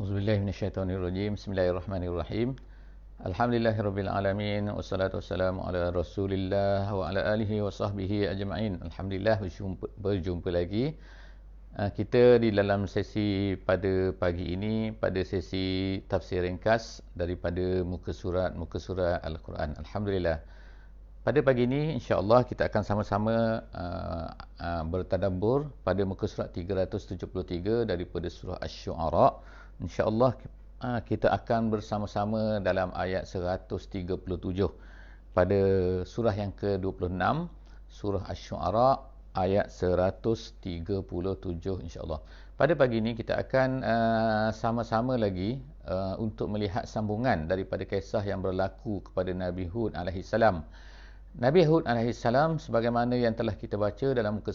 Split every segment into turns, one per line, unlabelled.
A'udzubillahi minasyaitonirrajim. Bismillahirrahmanirrahim. Alhamdulillahirabbil alamin wassalatu wassalamu ala Rasulillah wa ala alihi wa sahbihi ajma'in. Alhamdulillah berjumpa lagi kita di dalam sesi pada pagi ini, pada sesi tafsir ringkas daripada muka surat Al-Quran. Alhamdulillah. Pada pagi ini insya-Allah kita akan sama-sama bertadabbur pada muka surat 373 daripada surah Asy-Syu'ara. Insya-Allah kita akan bersama-sama dalam ayat 137 pada surah yang ke-26, surah Asy-Syu'ara ayat 137 insya-Allah. Pada pagi ini kita akan sama-sama lagi untuk melihat sambungan daripada kisah yang berlaku kepada Nabi Hud alaihi salam. Nabi Hud alaihi salam sebagaimana yang telah kita baca dalam muka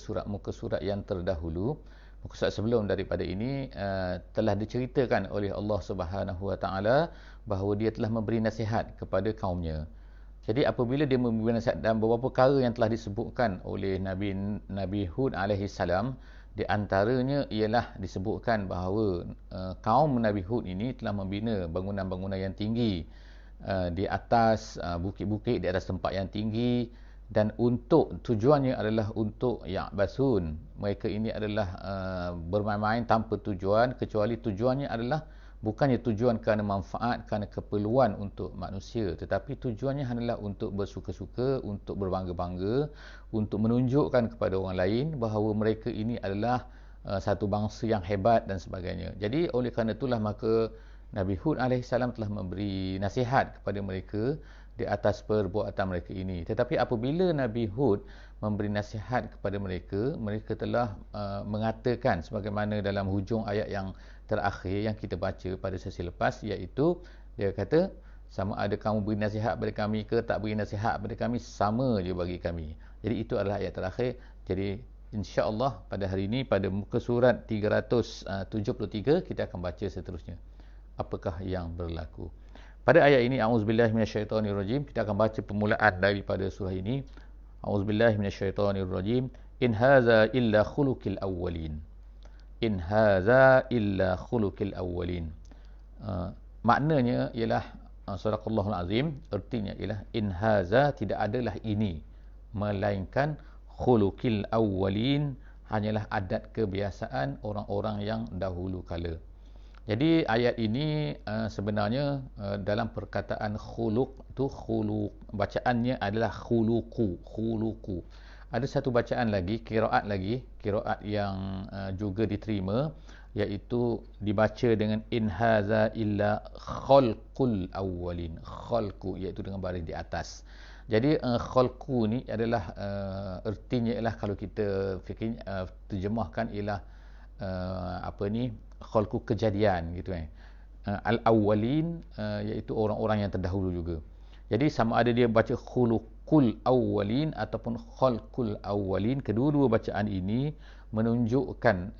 surat yang terdahulu, muka surat sebelum daripada ini telah diceritakan oleh Allah Subhanahu wa taala bahawa dia telah memberi nasihat kepada kaumnya. Jadi apabila dia memberi nasihat dan beberapa perkara yang telah disebutkan oleh Nabi Hud alaihi salam, di antaranya ialah disebutkan bahawa kaum Nabi Hud ini telah membina bangunan-bangunan yang tinggi di atas bukit-bukit, di atas tempat yang tinggi, dan untuk tujuannya adalah untuk ya'basun. Mereka ini adalah bermain-main tanpa tujuan, kecuali tujuannya adalah bukannya tujuan kerana manfaat, kerana keperluan untuk manusia, tetapi tujuannya adalah untuk bersuka-suka, untuk berbangga-bangga, untuk menunjukkan kepada orang lain bahawa mereka ini adalah satu bangsa yang hebat dan sebagainya. Jadi oleh kerana itulah maka Nabi Hud AS telah memberi nasihat kepada mereka di atas perbuatan mereka ini. Tetapi apabila Nabi Hud memberi nasihat kepada mereka, mereka telah mengatakan sebagaimana dalam hujung ayat yang terakhir yang kita baca pada sesi lepas, iaitu dia kata, sama ada kamu beri nasihat kepada kami ke tak beri nasihat kepada kami, sama je bagi kami. Jadi itu adalah ayat terakhir. Jadi insya-Allah pada hari ini pada muka surat 373 kita akan baca seterusnya. Apakah yang berlaku pada ayat ini? A'udzubillahi minasyaitonirrajim. Kita akan baca permulaan daripada surah ini. A'udzubillahi minasyaitonirrajim. In haza illa khuluqil awwalin. In haza illa khuluqil awwalin. Maknanya ialah sadaqallahul azim. Artinya ialah in haza, tidak adalah ini, melainkan khuluqil awwalin, hanyalah adat kebiasaan orang-orang yang dahulu kala. Jadi ayat ini sebenarnya dalam perkataan khuluq tu, khuluq bacaannya adalah khuluqu. Ada satu bacaan lagi, qiraat yang juga diterima, iaitu dibaca dengan in haza illa khalqul awwalin. Khalqu iaitu dengan baris di atas. Jadi khalqu ni adalah ertinya ialah, kalau kita terjemahkan ialah khalqu kejadian gitu al-awwalin, iaitu orang-orang yang terdahulu juga. Jadi sama ada dia baca khuluqul awwalin ataupun khalqul awwalin, kedua-dua bacaan ini menunjukkan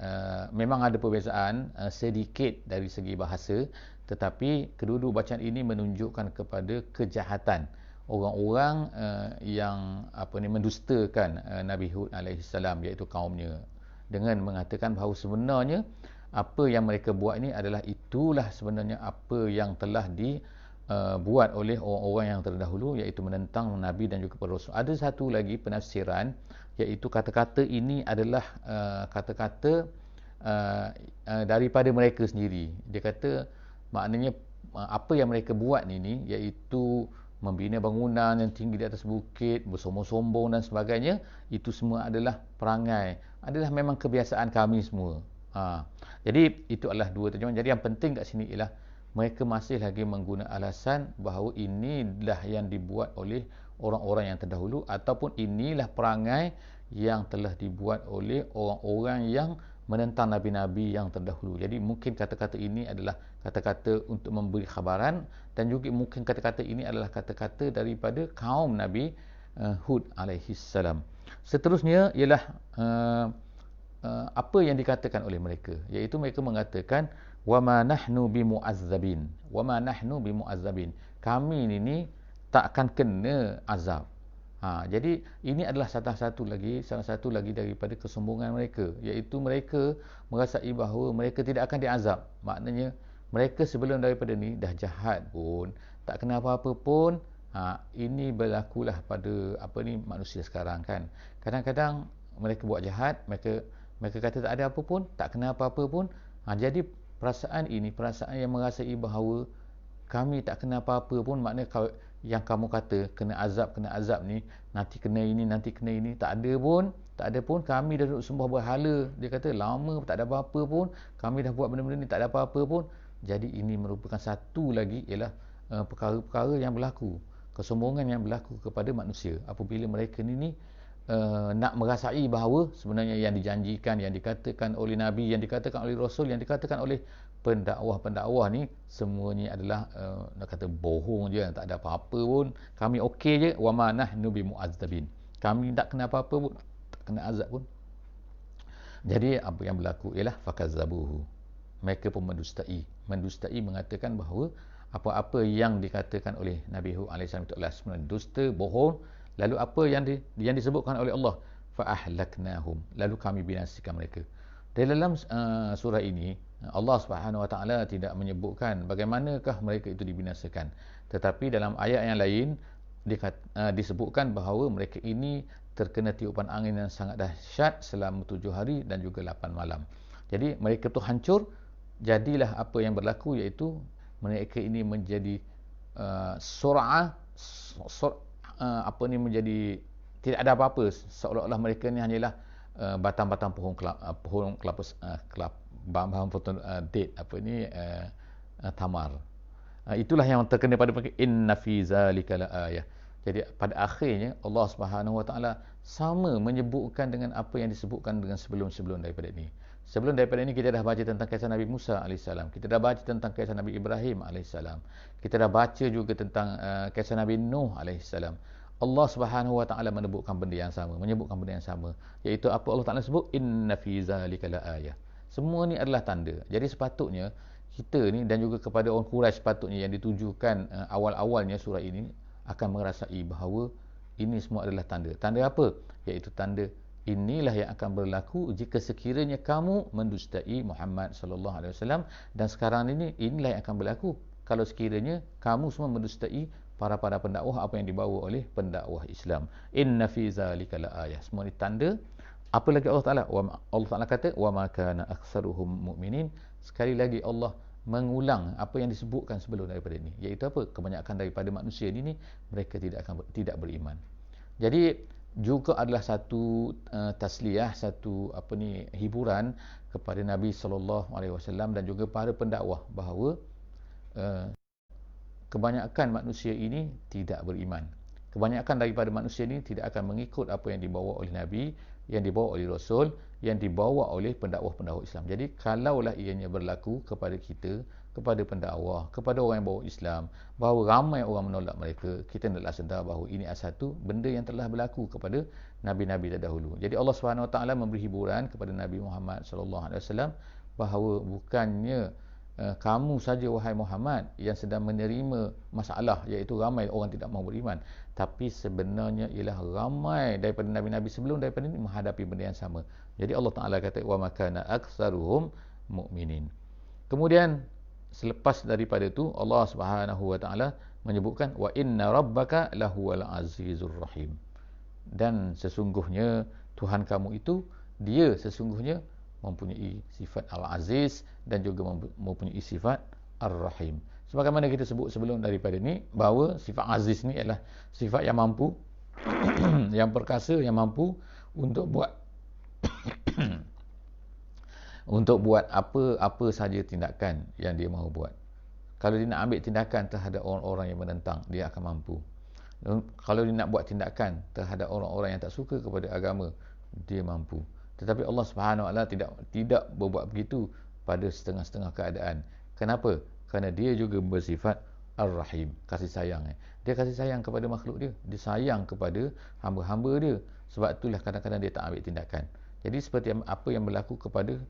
memang ada perbezaan sedikit dari segi bahasa, tetapi kedua-dua bacaan ini menunjukkan kepada kejahatan orang-orang yang mendustakan Nabi Hud alaihi salam, iaitu kaumnya, dengan mengatakan bahawa sebenarnya apa yang mereka buat ini adalah itulah sebenarnya apa yang telah dibuat oleh orang-orang yang terdahulu, iaitu menentang Nabi dan juga para Rasul. Ada satu lagi penafsiran, iaitu kata-kata ini adalah kata-kata daripada mereka sendiri. Dia kata maknanya apa yang mereka buat ini, iaitu membina bangunan yang tinggi di atas bukit, bersombong-sombong dan sebagainya, itu semua adalah perangai, adalah memang kebiasaan kami semua. Jadi itu adalah dua terjemahan. Jadi yang penting kat sini ialah mereka masih lagi menggunakan alasan bahawa inilah yang dibuat oleh orang-orang yang terdahulu, ataupun inilah perangai yang telah dibuat oleh orang-orang yang menentang Nabi-Nabi yang terdahulu. Jadi mungkin kata-kata ini adalah kata-kata untuk memberi khabaran, dan juga mungkin kata-kata ini adalah kata-kata daripada kaum Nabi Hud alaihi salam. Seterusnya ialah apa yang dikatakan oleh mereka, iaitu mereka mengatakan wama nahnu bimu'azzabin. Wama nahnu bimu'azzabin. Kami ini tak akan kena azab. Jadi ini adalah salah satu lagi daripada kesombongan mereka, iaitu mereka merasai bahawa mereka tidak akan diazab. Maknanya Mereka sebelum daripada ni dah jahat pun, tak kena apa-apa pun. Ini berlakulah pada manusia sekarang kan. Kadang-kadang mereka buat jahat, mereka kata tak ada apa pun, tak kena apa-apa pun. Jadi perasaan ini, perasaan yang merasai bahawa kami tak kena apa-apa pun, maknanya yang kamu kata kena azab ni, nanti kena ini, nanti kena ini, tak ada pun. Kami dah duduk sembah berhala, dia kata lama tak ada apa-apa pun, kami dah buat benda-benda ni tak ada apa-apa pun. Jadi ini merupakan satu lagi ialah perkara-perkara yang berlaku, kesombongan yang berlaku kepada manusia apabila mereka ni nak merasai bahawa sebenarnya yang dijanjikan, yang dikatakan oleh Nabi, yang dikatakan oleh Rasul, yang dikatakan oleh pendakwah-pendakwah ni, semuanya adalah nak kata bohong je, tak ada apa-apa pun, kami okey je, wa ma nahnu bimu'azzabin, kami tak kena apa-apa pun, tak kena azab pun. Jadi apa yang berlaku ialah fakazzabuhu, mereka pun mendustai mengatakan bahawa apa-apa yang dikatakan oleh Nabi Hud alaihissalam itu adalah sebenarnya dusta, bohong. Lalu apa yang disebutkan oleh Allah, fa ahlaknahum, lalu kami binasakan mereka. Dalam surah ini Allah Subhanahu Wa Taala tidak menyebutkan bagaimanakah mereka itu dibinasakan, tetapi dalam ayat yang lain disebutkan bahawa mereka ini terkena tiupan angin yang sangat dahsyat selama 7 hari dan juga 8 malam. Jadi mereka tu hancur. Jadilah apa yang berlaku, iaitu mereka ini menjadi menjadi tidak ada apa-apa, seolah-olah mereka ni hanyalah batang-batang pohon kelapa bahan foton date tamar. Itulah yang terkena pada mereka. Inna fi zalika laayah. Jadi pada akhirnya Allah Subhanahu Wa Taala sama menyebutkan dengan apa yang disebutkan dengan sebelum-sebelum daripada ini. Sebelum daripada ini kita dah baca tentang kisah Nabi Musa alaihissalam, kita dah baca tentang kisah Nabi Ibrahim alaihissalam, kita dah baca juga tentang kisah Nabi Nuh alaihissalam. Allah Subhanahu Wa Taala menyebutkan benda yang sama, iaitu apa Allah Taala sebut, inna fi zalika laayah. Semua ni adalah tanda. Jadi sepatutnya kita ni dan juga kepada orang Quraisy sepatutnya yang ditujukan awal-awalnya surah ini akan merasai bahawa ini semua adalah tanda. Tanda apa? Iaitu tanda inilah yang akan berlaku jika sekiranya kamu mendustai Muhammad sallallahu alaihi wasallam, dan sekarang ini inilah yang akan berlaku kalau sekiranya kamu semua mendustai para pendakwah apa yang dibawa oleh pendakwah Islam. Inna fi zalika laayah. Semua ini tanda. Apa lagi Allah Taala kata, wa ma kana aktsaruhum mu'minin. Sekali lagi Allah mengulang apa yang disebutkan sebelum daripada ini, iaitu apa? Kebanyakan daripada manusia ini mereka tidak beriman. Jadi juga adalah satu tasliyah, satu hiburan kepada Nabi sallallahu alaihi wasallam dan juga para pendakwah bahawa kebanyakan manusia ini tidak beriman. Kebanyakan daripada manusia ini tidak akan mengikut apa yang dibawa oleh Nabi, yang dibawa oleh Rasul, yang dibawa oleh pendakwah-pendakwah Islam. Jadi kalaulah ianya berlaku kepada kita, kepada pendakwah, kepada orang yang bawa Islam, bahawa ramai orang menolak mereka, kita hendaklah sedar bahawa ini adalah satu benda yang telah berlaku kepada nabi-nabi terdahulu. Jadi Allah Subhanahu Wa Taala memberi hiburan kepada Nabi Muhammad sallallahu alaihi wasallam bahawa bukannya kamu saja wahai Muhammad yang sedang menerima masalah, iaitu ramai orang tidak mahu beriman, tapi sebenarnya ialah ramai daripada nabi-nabi sebelum daripada ini menghadapi benda yang sama. Jadi Allah Taala kata wa makana aktsaruhum mu'minin. Kemudian selepas daripada itu Allah Subhanahu Wa Taala menyebutkan wa inna rabbaka lahuwal azizur rahim. Dan sesungguhnya Tuhan kamu itu, dia sesungguhnya mempunyai sifat Al-Aziz dan juga mempunyai sifat Ar-Rahim. Sebagaimana kita sebut sebelum daripada ini, bahawa sifat Aziz ni adalah sifat yang mampu yang perkasa, yang mampu untuk buat untuk buat apa saja tindakan yang dia mahu buat. Kalau dia nak ambil tindakan terhadap orang-orang yang menentang, dia akan mampu. Kalau dia nak buat tindakan terhadap orang-orang yang tak suka kepada agama, dia mampu. Tetapi Allah Subhanahu Wa Taala tidak berbuat begitu pada setengah-setengah keadaan. Kenapa? Kerana dia juga bersifat Ar-Rahim, kasih sayang. Dia kasih sayang kepada makhluk dia, dia sayang kepada hamba-hamba dia. Sebab itulah kadang-kadang dia tak ambil tindakan. Jadi seperti apa yang berlaku kepada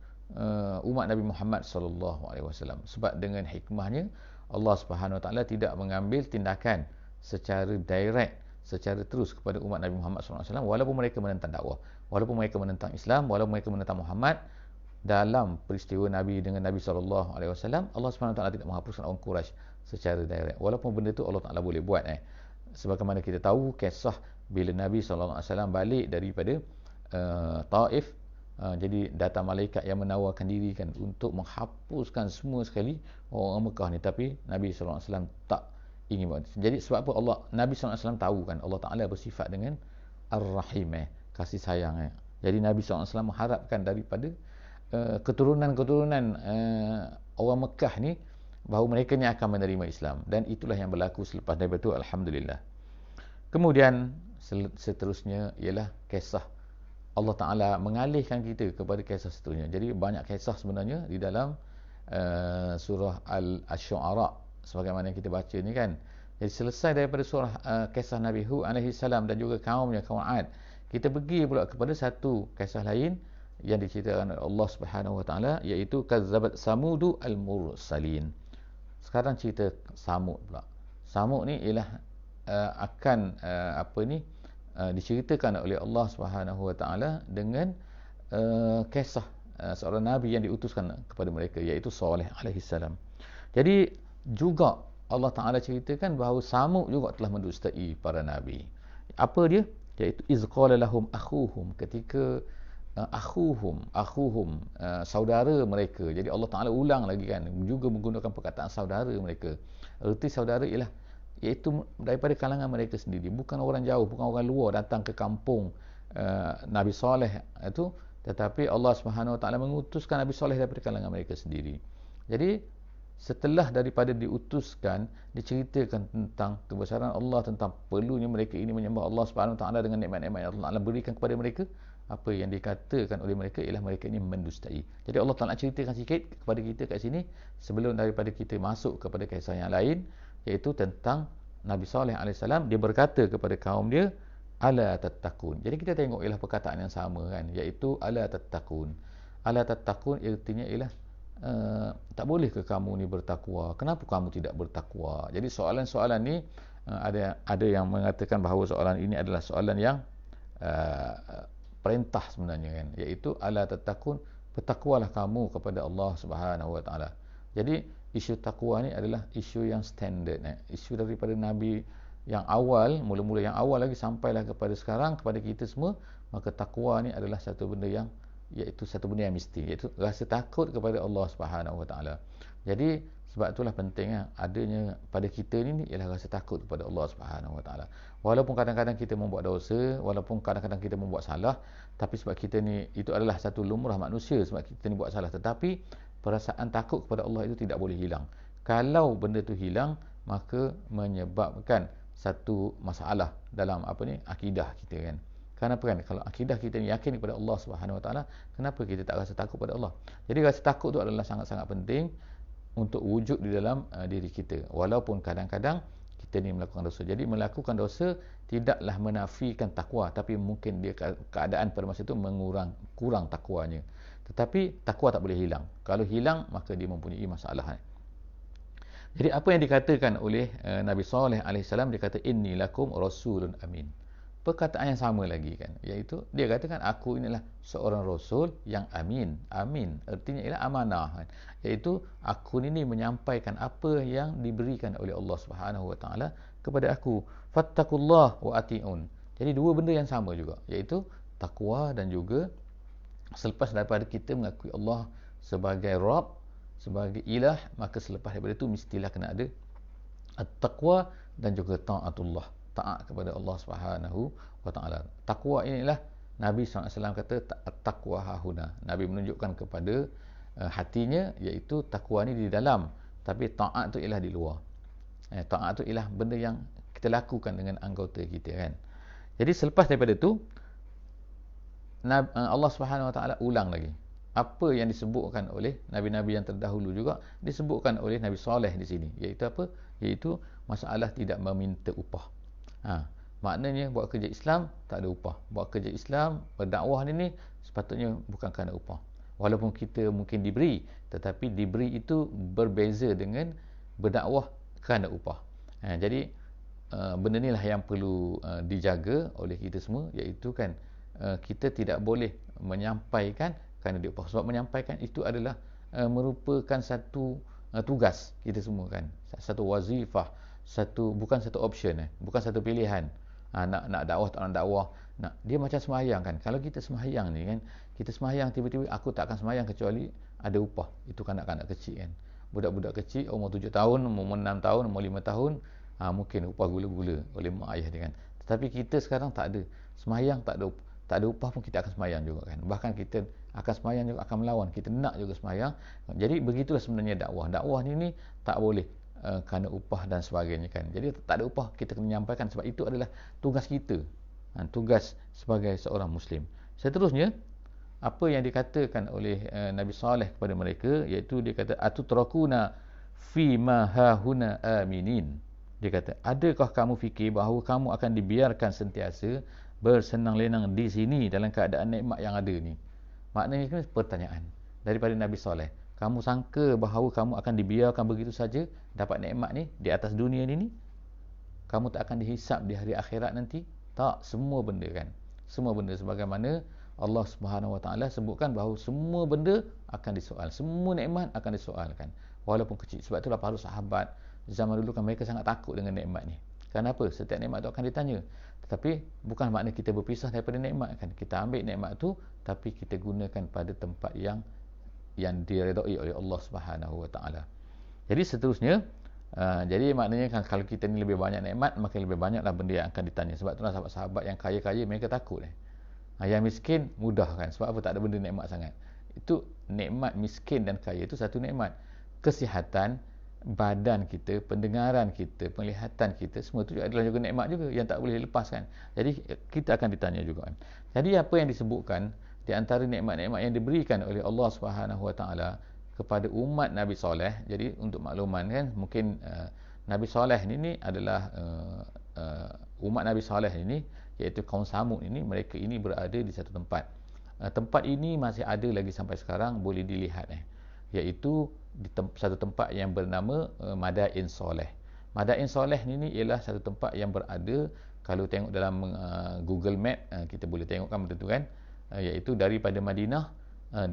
umat Nabi Muhammad sallallahu alaihi wasallam. Sebab dengan hikmahnya Allah Subhanahu Wa Taala tidak mengambil tindakan secara direct, secara terus kepada umat Nabi Muhammad SAW, walaupun mereka menentang dakwah, walaupun mereka menentang Islam, walaupun mereka menentang Muhammad, dalam peristiwa Nabi dengan Nabi SAW, Allah SWT tidak menghapuskan orang Quraisy secara direct. Walaupun benda tu Allah Ta'ala boleh buat. Sebagaimana kita tahu kisah bila Nabi SAW balik daripada Taif, jadi datang malaikat yang menawarkan diri kan untuk menghapuskan semua sekali orang Mekah ni, tapi Nabi SAW tak ingin buat. Jadi sebab apa Nabi SAW tahu kan Allah Ta'ala bersifat dengan Ar-Rahim, kasih sayang. Jadi Nabi SAW mengharapkan daripada keturunan-keturunan orang Mekah ni bahawa mereka ni akan menerima Islam, dan itulah yang berlaku selepas daripada itu, alhamdulillah. Kemudian seterusnya ialah kisah Allah Ta'ala mengalihkan kita kepada kisah seterusnya. Jadi banyak kisah sebenarnya di dalam surah Al-Syu'ara sebagaimana kita baca ni kan. Jadi selesai daripada surah kisah Nabi Hud alaihi salam dan juga kaumnya, kaum Ad, kita pergi pula kepada satu kisah lain yang diceritakan oleh Allah Subhanahu Wa Ta'ala, iaitu kazzabat samudu al-mursalin. Sekarang cerita Samud pula. Samud ni ialah diceritakan oleh Allah Subhanahu Wa Ta'ala dengan kisah seorang nabi yang diutuskan kepada mereka, iaitu Saleh alaihi salam. Jadi juga Allah Ta'ala ceritakan bahawa Samud juga telah mendustai para nabi. Apa dia? Iaitu izqala lahum akhuhum, ketika akhuhum saudara mereka. Jadi Allah Ta'ala ulang lagi kan, juga menggunakan perkataan saudara mereka. Erti saudara ialah iaitu daripada kalangan mereka sendiri, bukan orang jauh, bukan orang luar datang ke kampung Nabi Saleh itu, tetapi Allah Subhanahu Wa Ta'ala mengutuskan Nabi Saleh daripada kalangan mereka sendiri. Jadi setelah daripada diutuskan, diceritakan tentang kebesaran Allah, tentang perlunya mereka ini menyembah Allah Subhanahu Wa Ta'ala dengan nikmat-nikmat yang Allah Ta'ala berikan kepada mereka. Apa yang dikatakan oleh mereka ialah mereka ini mendustai. Jadi Allah Ta'ala ceritakan sikit kepada kita kat sini sebelum daripada kita masuk kepada kisah yang lain, iaitu tentang Nabi Saleh AS. Dia berkata kepada kaum dia, ala tattaqun. Jadi kita tengok ialah perkataan yang sama kan, iaitu ala tattaqun. Ala tattaqun artinya ialah tak boleh ke kamu ni bertakwa? Kenapa kamu tidak bertakwa? Jadi soalan-soalan ni ada yang mengatakan bahawa soalan ini adalah soalan yang perintah sebenarnya kan, iaitu ala tattaqun, bertakwalah kamu kepada Allah Subhanahu Wa Ta'ala. Jadi isu takwa ni adalah isu yang standard, isu daripada Nabi yang awal, mula-mula yang awal lagi sampailah kepada sekarang, kepada kita semua. Maka takwa ni adalah satu benda yang, iaitu satu benda yang mesti, iaitu rasa takut kepada Allah Subhanahu Wa Ta'ala. Jadi sebab itulah penting adanya pada kita ni ialah rasa takut kepada Allah Subhanahu Wa Ta'ala. Walaupun kadang-kadang kita membuat dosa, walaupun kadang-kadang kita membuat salah, tapi sebab kita ni, itu adalah satu lumrah manusia, sebab kita ni buat salah, tetapi perasaan takut kepada Allah itu tidak boleh hilang. Kalau benda tu hilang, maka menyebabkan satu masalah dalam akidah kita kan. Kenapa kan? Kalau akidah kita ni yakin kepada Allah Subhanahu Wa Ta'ala, kenapa kita tak rasa takut pada Allah? Jadi rasa takut tu adalah sangat-sangat penting untuk wujud di dalam diri kita. Walaupun kadang-kadang kita ni melakukan dosa. Jadi melakukan dosa tidaklah menafikan takwa, tapi mungkin dia keadaan pada masa itu kurang takwanya. Tetapi takwa tak boleh hilang. Kalau hilang, maka dia mempunyai masalah. Jadi apa yang dikatakan oleh Nabi Saleh AS, dia kata inni lakum rasulun amin. Perkataan yang sama lagi kan, iaitu dia katakan aku inilah seorang rasul yang amin. Amin artinya ialah amanah kan? Iaitu aku ini menyampaikan apa yang diberikan oleh Allah Subhanahu Wa Ta'ala kepada aku. Fattaqullah wa ati'un. Jadi dua benda yang sama juga, iaitu takwa dan juga selepas daripada kita mengakui Allah sebagai Rabb, sebagai ilah, maka selepas daripada itu mestilah kena ada at-taqwa dan juga ta'atullah, taat kepada Allah Subhanahu Wa Ta'ala. Takwa inilah Nabi SAW kata at-taqwa hahuna. Nabi menunjukkan kepada hatinya, iaitu takwa ni di dalam, tapi taat tu ialah di luar. Taat tu ialah benda yang kita lakukan dengan anggota kita kan. Jadi selepas daripada itu Allah Subhanahu Wa Ta'ala ulang lagi apa yang disebutkan oleh nabi-nabi yang terdahulu, juga disebutkan oleh Nabi Saleh di sini, iaitu apa? Iaitu masalah tidak meminta upah. Maknanya buat kerja Islam tak ada upah. Buat kerja Islam, berdakwah ni sepatutnya bukan kerana upah. Walaupun kita mungkin diberi, tetapi diberi itu berbeza dengan berdakwah kerana upah. Jadi benda inilah yang perlu dijaga oleh kita semua, iaitu kan kita tidak boleh menyampaikan kerana dia upah. Sebab menyampaikan itu adalah merupakan satu tugas kita semua kan, satu wazifah, bukan satu option, bukan satu pilihan. Nak dakwah tak nak dakwah, dia macam sembahyang kan. Kalau kita sembahyang ni kan, kita sembahyang tiba-tiba aku tak akan sembahyang kecuali ada upah. Itu kanak-kanak kecil kan, budak-budak kecil umur 7 tahun, umur 6 tahun, umur 5 tahun, mungkin upah gula-gula oleh mak ayah dia kan. Tetapi kita sekarang tak ada sembahyang, tak ada upah pun kita akan sembahyang juga kan. Bahkan kita akan sembahyang juga, akan melawan, kita nak juga sembahyang. Jadi begitulah sebenarnya dakwah ni tak boleh kerana upah dan sebagainya kan. Jadi tak ada upah, kita kena menyampaikan sebab itu adalah tugas kita, tugas sebagai seorang muslim. Seterusnya, apa yang dikatakan oleh Nabi Saleh kepada mereka, iaitu dia kata atutrakuna fi ma hahuna aminin. Dia kata, adakah kamu fikir bahawa kamu akan dibiarkan sentiasa bersenang-lenang di sini dalam keadaan nikmat yang ada ni? Maknanya kan pertanyaan daripada Nabi Saleh. Kamu sangka bahawa kamu akan dibiarkan begitu saja dapat nikmat ni di atas dunia ni? Kamu tak akan dihisap di hari akhirat nanti? Tak, semua benda kan. Semua benda sebagaimana Allah Subhanahu Wa Taala sebutkan bahawa semua benda akan disoal. Semua nikmat akan disoalkan walaupun kecil. Sebab itulah para sahabat zaman dulu kan mereka sangat takut dengan nikmat ni. Kenapa? Setiap nikmat tu akan ditanya. Tetapi bukan makna kita berpisah daripada nikmat kan. Kita ambil nikmat tu tapi kita gunakan pada tempat yang diredai oleh Allah Subhanahu Wa Taala. Jadi seterusnya, jadi maknanya kan kalau kita ni lebih banyak nikmat, maka lebih banyaklah benda yang akan ditanya. Sebab itulah sahabat-sahabat yang kaya-kaya mereka takut. Yang miskin mudah kan. Sebab apa? Tak ada benda nikmat sangat. Itu nikmat miskin dan kaya itu satu nikmat. Kesihatan badan kita, pendengaran kita, penglihatan kita, semua itu adalah juga nikmat juga yang tak boleh lepaskan. Jadi kita akan ditanya juga kan. Jadi apa yang disebutkan di antara nikmat-nikmat yang diberikan oleh Allah Subhanahu Wa Taala kepada umat Nabi Saleh. Jadi untuk makluman kan, mungkin Nabi Saleh ini adalah umat Nabi Saleh ini, iaitu kaum Samud ini, mereka ini berada di satu tempat. Tempat ini masih ada lagi sampai sekarang, boleh dilihat iaitu di satu tempat yang bernama Madain Saleh. Madain Saleh ini ialah satu tempat yang berada, kalau tengok dalam Google Map, kita boleh tengok kan benda tu kan, iaitu daripada Madinah,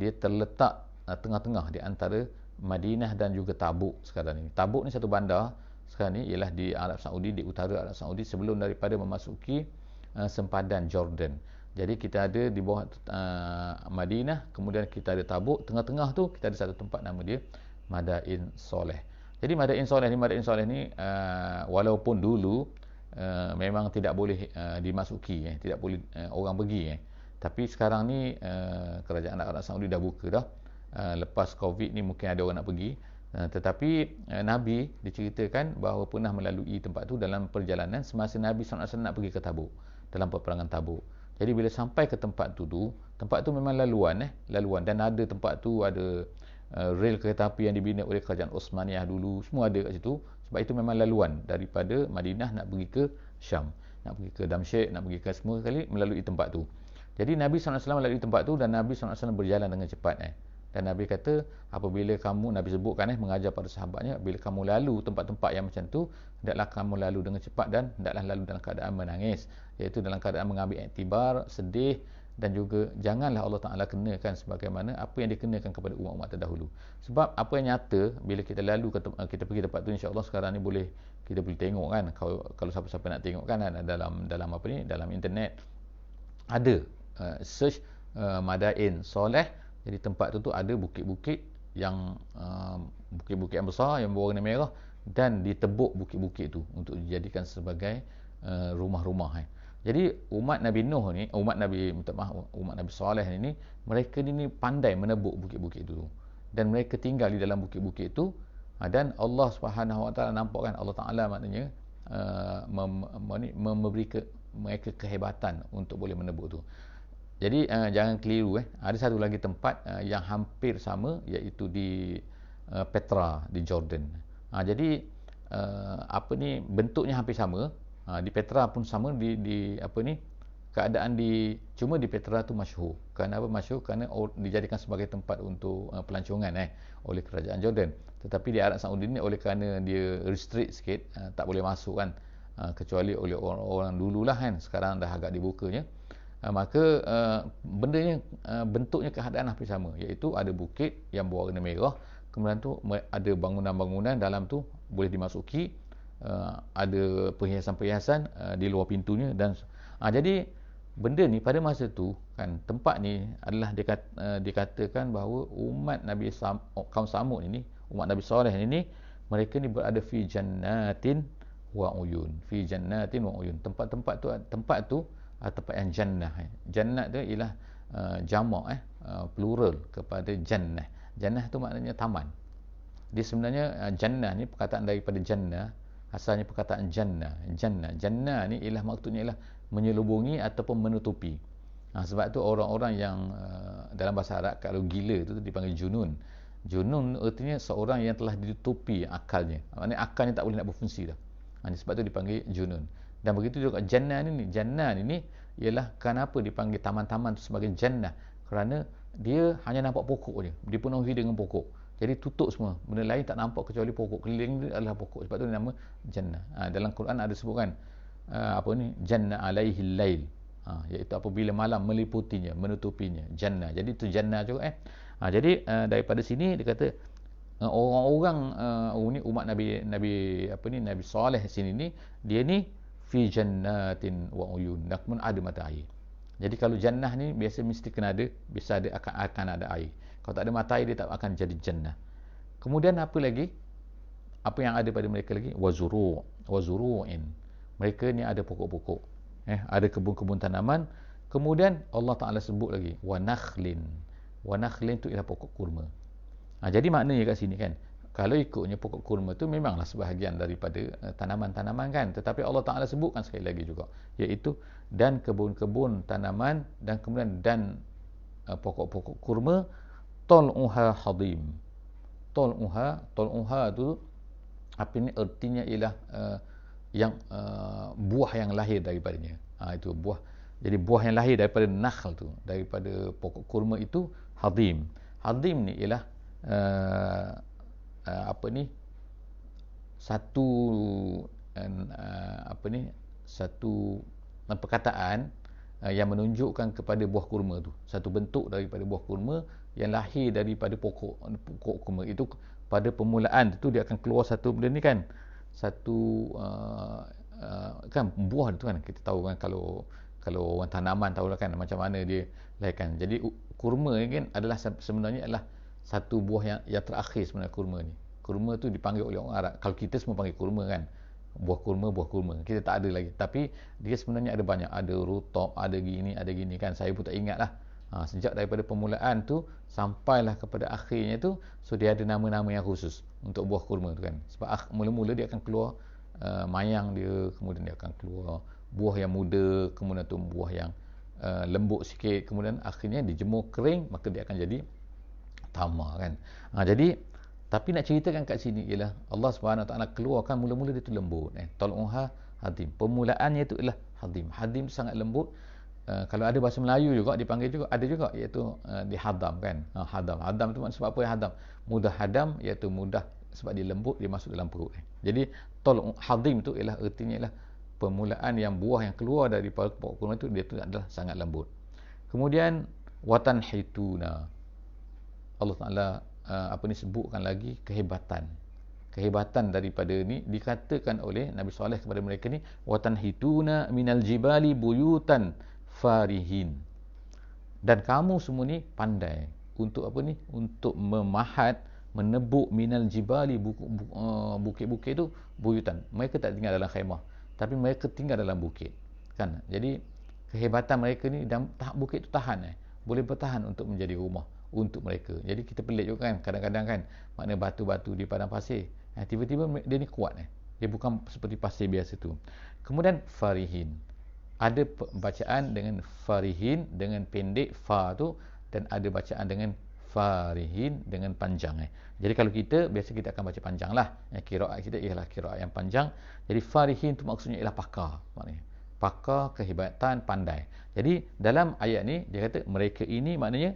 dia terletak tengah-tengah di antara Madinah dan juga Tabuk sekarang ni. Tabuk ni satu bandar sekarang ni, ialah di Arab Saudi, di utara Arab Saudi, sebelum daripada memasuki sempadan Jordan. Jadi kita ada di bawah Madinah, kemudian kita ada Tabuk, tengah-tengah tu kita ada satu tempat nama dia Madain Saleh. Jadi Madain Saleh ni walaupun dulu memang tidak boleh dimasuki, tidak boleh orang pergi, tapi sekarang ni kerajaan Arab Saudi dah buka dah. Lepas Covid ni mungkin ada orang nak pergi. Tetapi Nabi diceritakan bahawa pernah melalui tempat tu dalam perjalanan semasa Nabi SAW nak pergi ke Tabuk, dalam peperangan Tabuk. Jadi bila sampai ke tempat tu memang laluan dan ada tempat tu ada rel kereta api yang dibina oleh kerajaan Osmaniyah dulu, semua ada kat situ. Sebab itu memang laluan daripada Madinah nak pergi ke Syam, nak pergi ke Damsyik, nak pergi ke semua kali melalui tempat tu. Jadi Nabi SAW melalui tempat tu dan Nabi SAW berjalan dengan cepat. Dan Nabi kata, apabila kamu, Nabi sebutkan mengajar pada sahabatnya, bila kamu lalu tempat-tempat yang macam tu, hendaklah kamu lalu dengan cepat dan hendaklah lalu dalam keadaan menangis, iaitu dalam keadaan mengambil iktibar, sedih, dan juga janganlah Allah Ta'ala kenakan sebagaimana apa yang dikenakan kepada umat-umat terdahulu. Sebab apa yang nyata, bila kita lalu kita pergi tempat tu, insya-Allah sekarang ni kita boleh tengok kan, kalau siapa-siapa nak tengok kan, dalam apa ni, dalam internet ada search Madain Saleh. Jadi tempat tu ada bukit-bukit yang bukit-bukit yang besar yang berwarna merah, dan ditebuk bukit-bukit tu untuk dijadikan sebagai rumah-rumah. Jadi umat Nabi Nuh ni, umat Nabi Saleh ni, mereka ni pandai menebuk bukit-bukit tu, dan mereka tinggal di dalam bukit-bukit tu. Dan Allah Subhanahu Wa Taala nampakkan, Allah Taala maknanya memberi mereka kehebatan untuk boleh menebuk tu. Jadi jangan keliru. Ada satu lagi tempat yang hampir sama, iaitu di Petra di Jordan. Jadi bentuknya hampir sama. Di Petra pun sama, di keadaan cuma di Petra tu masyhur. Kenapa masyhur? Kerana dijadikan sebagai tempat untuk pelancongan oleh kerajaan Jordan. Tetapi di Arab Saudi ni, oleh kerana dia restrict sikit, tak boleh masuk kan, kecuali oleh orang-orang dululah kan. Sekarang dah agak dibukanya. Maka bendanya bentuknya keadaan hampir sama, iaitu ada bukit yang berwarna merah, kemudian tu ada bangunan-bangunan dalam tu boleh dimasuki, ada perhiasan-perhiasan di luar pintunya, dan jadi benda ni pada masa tu kan, tempat ni adalah dikatakan bahawa umat Nabi kaum Samud ini, umat Nabi Saleh ini, mereka ni berada fi jannatin wa uyun, fi jannatin wa uyun. Tempat tu tempat yang jannah. Jannat tu ialah jamak plural kepada jannah. Jannah tu maknanya taman. Dia sebenarnya jannah ni perkataan daripada jannah, asalnya perkataan jannah. Jannah ni ialah maksudnya ialah menyelubungi ataupun menutupi. Sebab tu orang-orang yang dalam bahasa Arab kalau gila tu dipanggil junun. Junun artinya seorang yang telah ditutupi akalnya. Maknanya akalnya tak boleh nak berfungsi dah. Sebab tu dipanggil junun. Dan begitu juga jannah ni ialah kenapa dipanggil taman-taman tu sebagai jannah, kerana dia hanya nampak pokok je, dipenuhi dengan pokok, jadi tutup semua, benda lain tak nampak kecuali pokok, keliling dia adalah pokok. Sebab tu nama jannah. Dalam Quran ada sebutkan jannah alaihi lail, iaitu apabila malam meliputinya, menutupinya, jannah. Jadi itu jannah juga. Jadi daripada sini dia kata orang-orang umat Nabi Saleh sini ni, dia ni fi jannatin wa uyun, dan kemudian ada mata air. Jadi kalau jannah ni biasa mesti kena ada, biasa ada akan ada air. Kalau tak ada mata air, dia tak akan jadi jannah. Kemudian apa lagi? Apa yang ada pada mereka lagi? Wazuru'in. Mereka ni ada pokok-pokok, ada kebun-kebun tanaman. Kemudian Allah Ta'ala sebut lagi wa nakhlin. Wa nakhlin tu ialah pokok kurma. Jadi maknanya kat sini kan, kalau ikutnya pokok kurma tu memanglah sebahagian daripada tanaman-tanaman kan, tetapi Allah Ta'ala sebutkan sekali lagi juga, iaitu dan kebun-kebun tanaman, dan kemudian dan pokok-pokok kurma, tal'uha hadim. Tal'uha tu apa ni artinya ialah yang buah yang lahir daripadanya. Itu buah. Jadi buah yang lahir daripada nakhl tu, daripada pokok kurma itu hadim. Hadim ni ialah satu perkataan yang menunjukkan kepada buah kurma tu, satu bentuk daripada buah kurma yang lahir daripada pokok kurma itu. Pada permulaan tu dia akan keluar satu benda ni kan, satu kan buah tu kan, kita tahu kan, kalau orang tanaman tahulah kan macam mana dia lahirkan. Jadi kurma ni kan adalah sebenarnya adalah satu buah yang terakhir sebenarnya. Kurma ni, kurma tu dipanggil oleh orang Arab. Kalau kita semua panggil kurma kan, buah kurma, kita tak ada lagi. Tapi dia sebenarnya ada banyak, ada rutab, ada gini kan, saya pun tak ingat lah. Sejak daripada permulaan tu sampailah kepada akhirnya tu, so dia ada nama-nama yang khusus untuk buah kurma tu kan. Sebab mula-mula dia akan keluar mayang dia, kemudian dia akan keluar buah yang muda, kemudian tu buah yang lembut sikit, kemudian akhirnya dijemur kering, maka dia akan jadi tamar kan. Jadi tapi nak ceritakan kat sini ialah Allah Subhanahu Wa Taala keluarkan mula-mula dia tu lembut, tal'uha hadim. Permulaannya itu ialah hadim. Hadim sangat lembut. Kalau ada bahasa Melayu juga dipanggil juga, ada juga, iaitu dihadam kan. Hadam tu maksud apa yang hadam? Mudah hadam, iaitu mudah sebab dia lembut, dia masuk dalam perut. Jadi hadim tu ialah artinya ialah permulaan yang buah yang keluar dari pokok kurma itu, dia tu adalah sangat lembut. Kemudian watan hituna, Allah Ta'ala sebutkan lagi kehebatan daripada ni, dikatakan oleh Nabi Saleh kepada mereka ni, watan hituna minal jibali buyutan farihin, dan kamu semua ni pandai untuk untuk menebuk minal jibali, bukit-bukit tu, buyutan. Mereka tak tinggal dalam khemah, tapi mereka tinggal dalam bukit kan. Jadi kehebatan mereka ni, dan bukit tu tahan, boleh bertahan untuk menjadi rumah untuk mereka. Jadi kita pelik juga kan, kadang-kadang kan, makna batu-batu di padang pasir, tiba-tiba dia ni kuat, dia bukan seperti pasir biasa tu. Kemudian farihin, ada bacaan dengan farihin dengan pendek fa tu, dan ada bacaan dengan farihin dengan panjang. Jadi kalau kita biasa kita akan baca panjang lah, qiraat kita ialah qiraat yang panjang. Jadi farihin tu maksudnya ialah pakar, maknanya pakar, kehebatan, pandai. Jadi dalam ayat ni dia kata mereka ini maknanya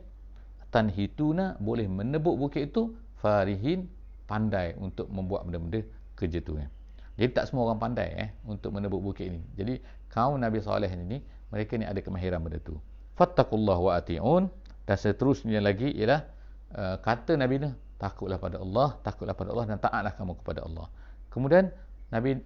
tanhituna, boleh menebuk bukit itu, farihin, pandai untuk membuat benda-benda kerja tu. Jadi tak semua orang pandai untuk menebuk bukit ni. Jadi kaum Nabi Saleh ni, mereka ni ada kemahiran benda tu. Fattaqullaha wa ati'un. Dan seterusnya lagi ialah kata Nabi ni, takutlah pada Allah dan taatlah kamu kepada Allah. Kemudian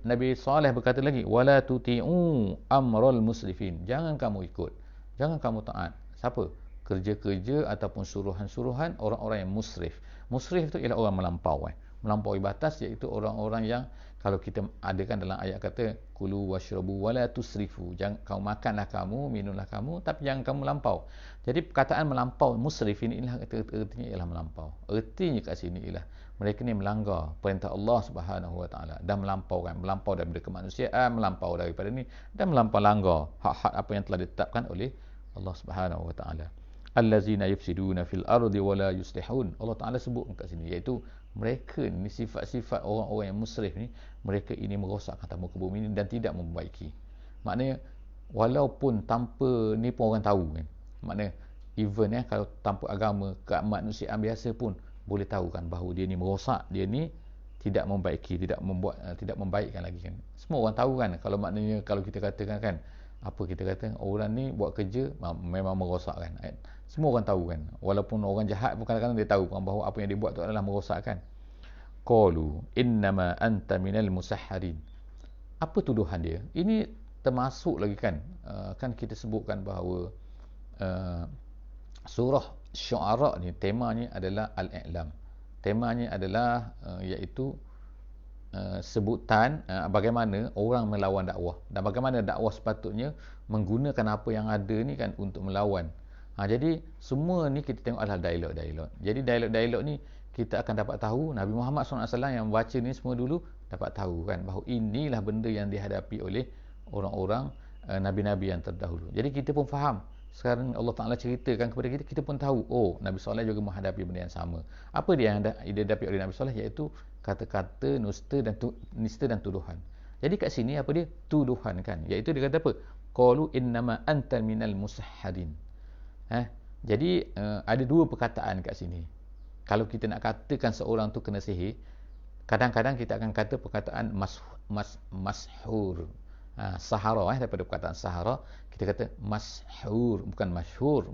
Nabi Saleh berkata lagi, wala tuti'u amral musrifin. Jangan kamu ikut, jangan kamu taat. Siapa? Kerja-kerja ataupun suruhan-suruhan orang-orang yang musrif. Musrif itu ialah orang melampau. Melampaui batas, iaitu orang-orang yang, kalau kita adakan dalam ayat kata kulu washrabu wala tusrifu, jangan kamu makanlah kamu, minumlah kamu, tapi jangan kamu melampau. Jadi perkataan melampau, musrif ini artinya ialah melampau. Artinya kat sini ialah mereka ni melanggar perintah Allah Subhanahu Wa Taala dan melampau daripada kemanusiaan, melampau daripada ni, dan melampau langgar hak-hak apa yang telah ditetapkan oleh Allah Subhanahu Wa Taala. Allazina yufsiduna fil ardi wala yuslihun. Allah Taala sebut kat sini, iaitu mereka ni, sifat-sifat orang-orang yang musrif ni, mereka ini merosakkan muka bumi ini dan tidak membaiki. Maknanya walaupun tanpa ni pun orang tahu kan. Maknanya even kalau tanpa agama, kemanusiaan biasa pun boleh tahu kan bahawa dia ni merosak, dia ni tidak membaiki, tidak membaikkan lagi kan. Semua orang tahu kan. Kalau maknanya kalau kita katakan kan, apa kita kata, orang ni buat kerja memang merosakkan. Semua orang tahu kan. Walaupun orang jahat pun kadang-kadang dia tahu kan bahawa apa yang dia buat tu adalah merosakkan. Qalu innama anta minal musahharin. Apa tuduhan dia? Ini termasuk lagi kan, kan kita sebutkan bahawa surah Syu'ara ni temanya adalah al-i'lam. Temanya adalah iaitu sebutan bagaimana orang melawan dakwah dan bagaimana dakwah sepatutnya menggunakan apa yang ada ni kan untuk melawan. Jadi semua ni kita tengok adalah dialog-dialog. Jadi dialog-dialog ni kita akan dapat tahu Nabi Muhammad SAW yang baca ni semua dulu dapat tahu kan bahawa inilah benda yang dihadapi oleh orang-orang Nabi-Nabi yang terdahulu. Jadi kita pun faham. Sekarang Allah Ta'ala ceritakan kepada kita, kita pun tahu, oh Nabi Saleh juga menghadapi benda yang sama. Apa dia yang dihadapi oleh Nabi Saleh? Iaitu kata-kata nista dan tuduhan. Jadi kat sini apa dia? Tuduhan kan. Iaitu dia kata apa? Qalu innama anta minal musahharin. Jadi ada dua perkataan kat sini. Kalau kita nak katakan seorang tu kena sihir, kadang-kadang kita akan kata perkataan mashur. Sahara daripada perkataan sahara kita kata mashur, bukan masyhur,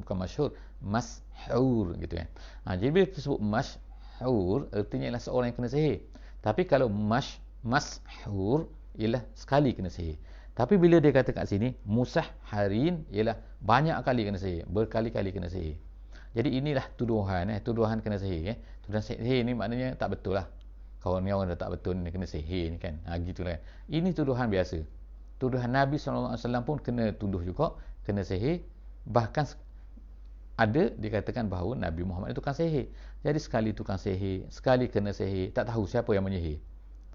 mashur gitu kan. Jadi bila kita sebut mashhur artinya ialah seorang yang kena sihir. Tapi kalau mashur ialah sekali kena sihir. Tapi bila dia kata kat sini musahharin ialah banyak kali kena sihir, berkali-kali kena sihir. Jadi inilah tuduhan tuduhan kena sihir. Tuduhan sihir ni maknanya tak betul lah. Kalau ni orang dah tak betul ni kena sihir ni kan. Gitulah. Ini tuduhan biasa. Tuduhan Nabi SAW pun kena tuduh juga, kena sihir. Bahkan ada dikatakan bahawa Nabi Muhammad itu tukang sihir. Jadi sekali tukang sihir, sekali kena sihir, tak tahu siapa yang menyihir.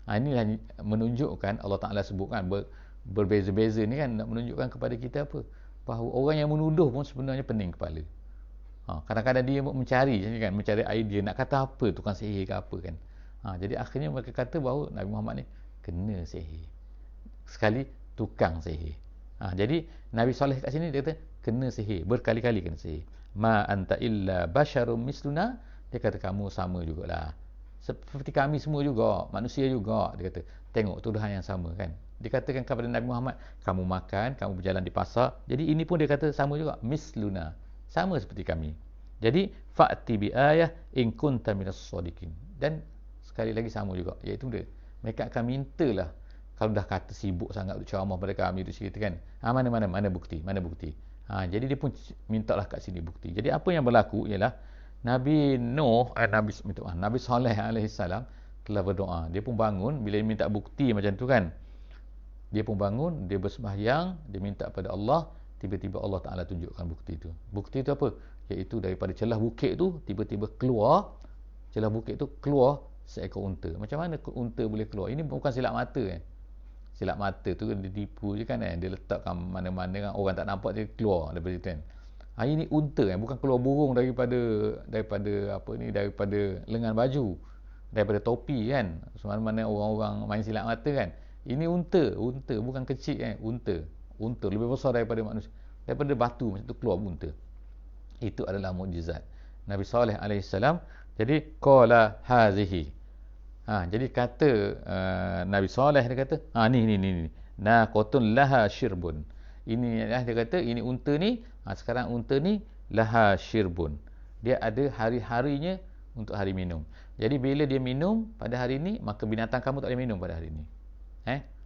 Inilah menunjukkan, Allah Ta'ala sebutkan berbeza-beza ni kan, nak menunjukkan kepada kita apa? Bahawa orang yang menuduh pun sebenarnya pening kepala. Kadang-kadang dia mencari kan, mencari idea nak kata apa tukang sihir ke apa kan. Jadi akhirnya mereka kata bahawa Nabi Muhammad ni kena sihir. Sekali tukang sihir. Jadi Nabi Saleh kat sini dia kata kena sihir, berkali-kali kena sihir. Ma anta illa basyarum misluna. Dia kata kamu sama jugalah, seperti kami semua juga, manusia juga. Dia kata tengok tuduhan yang sama kan. Dikatakan kepada Nabi Muhammad, kamu makan, kamu berjalan di pasar. Jadi ini pun dia kata sama juga, misluna, sama seperti kami. Jadi fa'ti bi ayah in kunta minas shadiqin. Dan sekali lagi sama juga, iaitu dia, mereka akan mintalah. Kalau dah kata sibuk sangat untuk ceramah pada kami itu cerita kan, mana bukti. Jadi dia pun mintalah kat sini bukti. Jadi apa yang berlaku ialah Nabi Saleh alaihissalam telah berdoa. Dia pun bangun bila dia minta bukti macam tu kan. Dia pun bangun, dia bersembahyang, dia minta pada Allah, tiba-tiba Allah Ta'ala tunjukkan bukti itu. Bukti itu apa? Iaitu daripada celah bukit tu tiba-tiba keluar, celah bukit tu keluar seekor unta. Macam mana unta boleh keluar? Ini bukan silap mata kan. Silap mata tu dia tipu je kan, dia letakkan mana-mana kan, orang tak nampak dia keluar daripada situ kan. Ini unta kan, bukan keluar burung daripada lengan baju, daripada topi kan. Mana-mana orang-orang main silap mata kan. Ini unta bukan kecil kan, unta lebih besar daripada manusia, daripada batu macam tu keluar unta. Itu adalah mukjizat Nabi Saleh alaihissalam. Jadi qala hazihi, Jadi kata Nabi Saleh dia kata, ni. Naqatun laha syirbun. Ini dia kata ini unta ni, sekarang unta ni laha syirbun. Dia ada hari-harinya untuk hari minum. Jadi bila dia minum pada hari ni, maka binatang kamu tak boleh minum pada hari ni.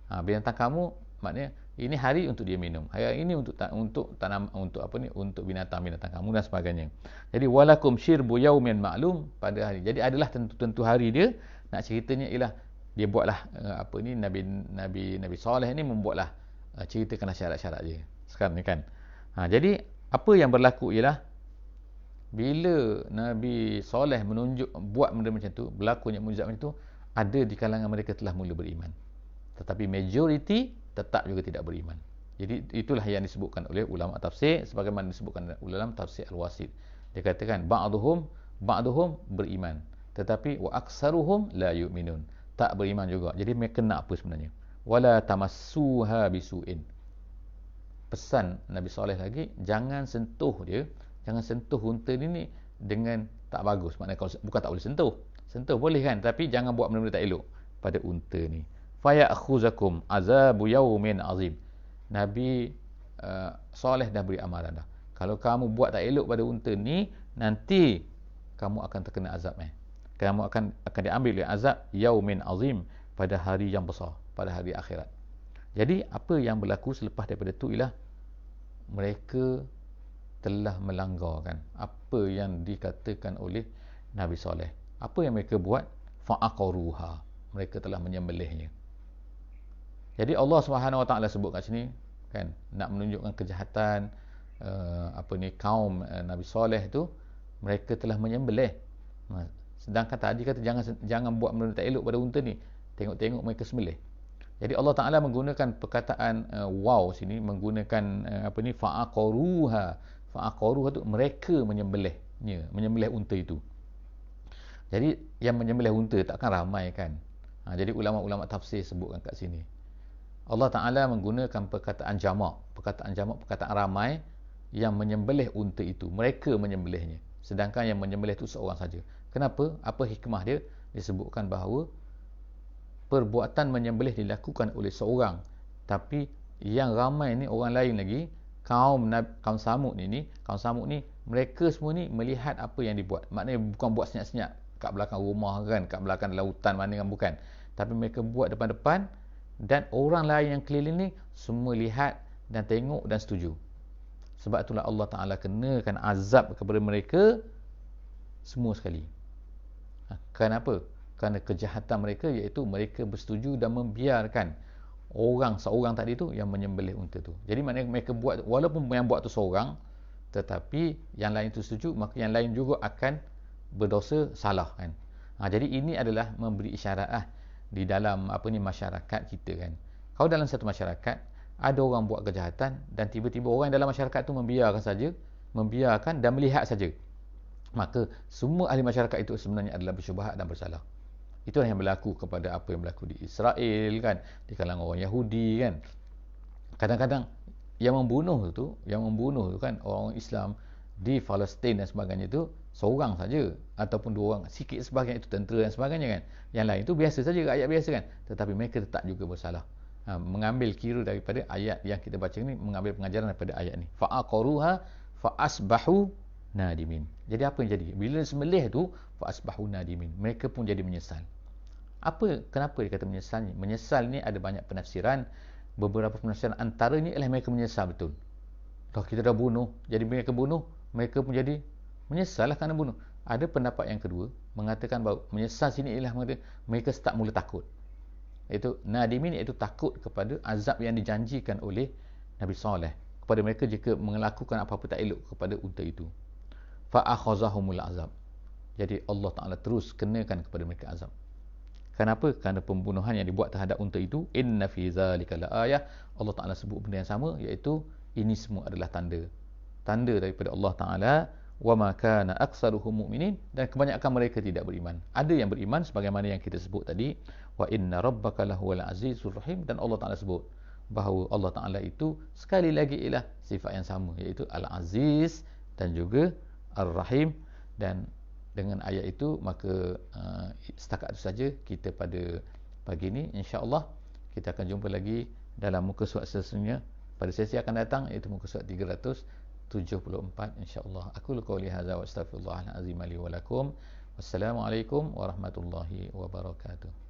Binatang kamu maknanya ini hari untuk dia minum. Hari ini untuk tanam, untuk untuk binatang-binatang kamu dan sebagainya. Jadi walakum syirbu yaumin ma'lum, pada hari. Jadi adalah tentu-tentu hari dia. Nak ceritanya ialah dia buatlah Nabi Saleh ni membuatlah ceritakanlah syarat-syarat dia. Sekarang ni kan. Jadi apa yang berlaku ialah bila Nabi Saleh buat benda macam tu, berlakunya mukjizat macam tu, ada di kalangan mereka telah mula beriman. Tetapi majoriti tetap juga tidak beriman. Jadi itulah yang disebutkan oleh ulama tafsir, sebagaimana disebutkan oleh ulama tafsir Al-Wasit. Dia katakan ba'duhum beriman, tetapi wa aksaruhum la yu'minun, tak beriman juga. Jadi mereka nak apa sebenarnya? Wala tamassuha bisu'in. Pesan Nabi Saleh lagi, jangan sentuh unta ni dengan tak bagus. Maknanya kalau bukan tak boleh sentuh boleh kan, tapi jangan buat benda-benda tak elok pada unta ni. Fayakhuzakum azabu yaumin azim. Nabi Saleh dah beri amaran dah. Kalau kamu buat tak elok pada unta ni, nanti kamu akan terkena azab. Kamu akan diambil oleh azab yaumin azim, pada hari yang besar, pada hari akhirat. Jadi apa yang berlaku selepas daripada itu ialah mereka telah melanggarkan apa yang dikatakan oleh Nabi Saleh. Apa yang mereka buat? Fa'aqaruha. Mereka telah menyembelihnya. Jadi Allah Subhanahu Wa Taala sebut kat sini kan, nak menunjukkan kejahatan kaum Nabi Saleh tu, mereka telah menyembelih. Sedangkan tadi kata jangan buat benda tak elok pada unta ni. Tengok-tengok mereka sembelih. Jadi Allah Taala menggunakan perkataan waw sini, menggunakan fa'aqaruha. Fa'aqaruha tu mereka menyembelih unta itu. Jadi yang menyembelih unta takkan ramai kan. Jadi ulama-ulama tafsir sebutkan kat sini, Allah Ta'ala menggunakan perkataan jamak, perkataan ramai yang menyembelih unta itu. Mereka menyembelihnya. Sedangkan yang menyembelih itu seorang saja. Kenapa? Apa hikmah dia? Disebutkan bahawa perbuatan menyembelih dilakukan oleh seorang, tapi yang ramai ni orang lain lagi, kaum Samud ni, mereka semua ni melihat apa yang dibuat. Maknanya bukan buat senyap-senyap kat belakang rumah kan, kat belakang lautan mana kan, bukan. Tapi mereka buat depan-depan, dan orang lain yang keliling ni semua lihat dan tengok dan setuju. Sebab itulah Allah Ta'ala kenakan azab kepada mereka semua sekali. Kenapa? Kerana kejahatan mereka, iaitu mereka bersetuju dan membiarkan seorang tadi tu yang menyembelih unta tu. Jadi maknanya mereka buat, walaupun yang buat tu seorang, tetapi yang lain tu setuju, maka yang lain juga akan berdosa salah kan. Jadi ini adalah memberi isyarat di dalam masyarakat kita kan. Kalau dalam satu masyarakat ada orang buat kejahatan dan tiba-tiba orang dalam masyarakat tu membiarkan dan melihat saja, maka semua ahli masyarakat itu sebenarnya adalah bersyubhat dan bersalah. Itulah yang berlaku kepada apa yang berlaku di Israel kan, di kalangan orang Yahudi kan. Kadang-kadang yang membunuh tu kan orang Islam di Palestin dan sebagainya itu seorang saja ataupun dua orang, sikit sebagainya itu tentera dan sebagainya kan. Yang lain itu biasa saja, rakyat biasa kan, tetapi mereka tetap juga bersalah. Mengambil kira daripada ayat yang kita baca ni, mengambil pengajaran daripada ayat ni. Fa'aqaruha fa'asbahu nadimin. Jadi apa yang jadi? Bila sembelih tu fa'asbahu nadimin, mereka pun jadi menyesal. Kenapa dia kata menyesal ni? Menyesal ni ada banyak penafsiran. Beberapa penafsiran antaranya ialah mereka menyesal betul. Kalau kita dah bunuh, jadi mereka bunuh, mereka pun jadi menyesal lah kerana bunuh. Ada pendapat yang kedua mengatakan bahawa menyesal sini ialah mereka start mula takut. Iaitu nadimin, iaitu takut kepada azab yang dijanjikan oleh Nabi Saleh kepada mereka jika melakukan apa-apa tak elok kepada unta itu. Fa'akhazahumul azab. Jadi Allah Ta'ala terus kenakan kepada mereka azab. Kenapa? Kerana pembunuhan yang dibuat terhadap unta itu. Inna fi zalika laayah. Allah Ta'ala sebut benda yang sama, iaitu ini semua adalah tanda daripada Allah Ta'ala. Wa ma kana aktsaruhum mu'minin, dan kebanyakan mereka tidak beriman. Ada yang beriman sebagaimana yang kita sebut tadi, wa inna rabbaka lahuwal azizur rahim, dan Allah Ta'ala sebut bahawa Allah Ta'ala itu sekali lagi ialah sifat yang sama, iaitu Al-Aziz dan juga Ar-Rahim, dan dengan ayat itu, maka setakat itu saja kita pada pagi ini. InsyaAllah kita akan jumpa lagi dalam muka surat seterusnya pada sesi akan datang, iaitu muka surat 374 insyaAllah. Aku qauli hadza wa astaghfirullahal azim li wa lakum. Wassalamualaikum warahmatullahi wabarakatuh.